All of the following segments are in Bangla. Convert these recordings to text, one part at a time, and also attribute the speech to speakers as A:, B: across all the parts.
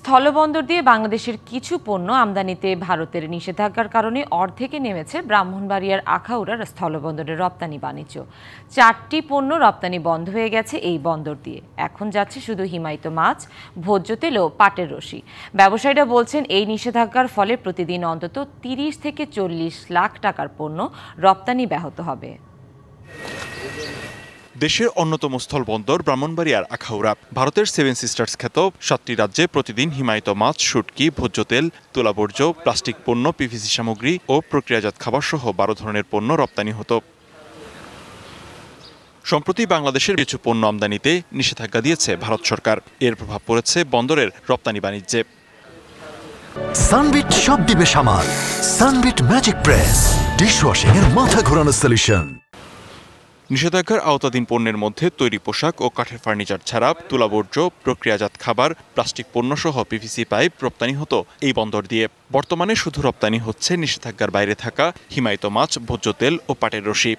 A: স্থলবন্দর দিয়ে বাংলাদেশের কিছু পণ্য আমদানিতে ভারতের নিষেধাজ্ঞার কারণে অর্ধেকে নেমেছে ব্রাহ্মণবাড়িয়ার আখাউড়ার স্থলবন্দরের রপ্তানি বাণিজ্য। 4টি পণ্য রপ্তানি বন্ধ হয়ে গেছে এই বন্দর দিয়ে। এখন যাচ্ছে শুধু হিমায়িত মাছ, ভোজ্য তেল ও পাটের রশি। ব্যবসায়ীরা বলছেন, এই নিষেধাজ্ঞার ফলে প্রতিদিন অন্তত 30 থেকে 40 লাখ টাকার পণ্য রপ্তানি ব্যাহত হবে।
B: দেশের অন্যতম স্থলবন্দর ব্রাহ্মণবাড়িয়ার আখাউড়া ভারতের 7 সিস্টার্স খ্যাত 7টি রাজ্যে প্রতিদিন হিমায়িত মাছ, শুটকি, ভোজ্য তেল, তুলাবর্জ্য, প্লাস্টিক পণ্য, পিভিসি সামগ্রী ও প্রক্রিয়াজাত খাবার সহ 12 ধরনের পণ্য রপ্তানি হতো। সম্প্রতি বাংলাদেশের কিছু পণ্য আমদানিতে নিষেধাজ্ঞা দিয়েছে ভারত সরকার। এর প্রভাব পড়েছে বন্দরের রপ্তানি বাণিজ্যে।
C: সানবিট সব দিবে সামাল। সানবিট ম্যাজিক প্রেস ডিশওয়াশিং এর মাথা ঘোরানো সলিউশন।
B: নিষেধাজ্ঞার আওতাধীন পণ্যের মধ্যে তৈরি পোশাক ও কাঠের ফার্নিচার ছাড়া তুলাবর্জ্য, প্রক্রিয়াজাত খাবার, প্লাস্টিক পণ্য সহ পিভিসি পাইপ রপ্তানি হতো এই বন্দর দিয়ে। বর্তমানে শুধু রপ্তানি হচ্ছে নিষেধাজ্ঞার বাইরে থাকা হিমায়িত মাছ, ভোজ্য তেল ও পাটের রশি।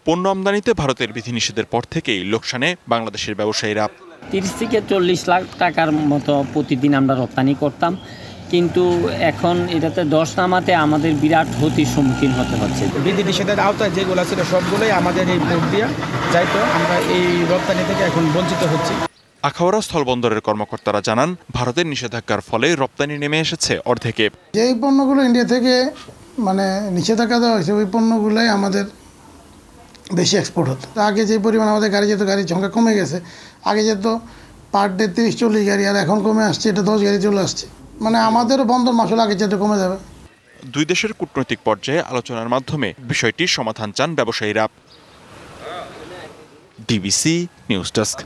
B: পণ্য আমদানিতে ভারতের বিধিনিষেধের পর থেকেই লোকসানে বাংলাদেশের ব্যবসায়ীরা।
D: 30 থেকে 40 লাখ টাকার মতো প্রতিদিন আমরা রপ্তানি করতাম, কিন্তু এখন এটাতে 10 নামাতে আমাদের বিরাট ক্ষতির সম্মুখীন হতে হচ্ছে।
E: বিধিনিষেধের আওতায় যেগুলো ছিল সবগুলোই আমাদের এই বোর্ড দিয়ে যাইতো, আমরা এই রপ্তানি থেকে এখন বঞ্চিত হচ্ছি।
B: আখাউড়া স্থলবন্দরের কর্মকর্তারা জানান, ভারতের নিষেধাজ্ঞার ফলে রপ্তানি নেমে এসেছে অর্ধেকে।
F: যেই পণ্যগুলো ইন্ডিয়া থেকে নিষেধাজ্ঞা দেওয়া হয়েছে, ওই পণ্যগুলোই আমাদের বেশি এক্সপোর্ট হতো। আগে যে পরিমাণ আমাদের গাড়ি যেত, গাড়ির সংখ্যা কমে গেছে। আগে যেত পার ডে 30-40 গাড়ি, আর এখন কমে আসছে, এটা 10 গাড়ি চলে আসছে। আমাদেরও বন্দর মাসুল আগে যেটা কমে যাবে।
B: দুই দেশের কূটনৈতিক পর্যায়ে আলোচনার মাধ্যমে বিষয়টির সমাধান চান ব্যবসায়ীরা। DBC news desk.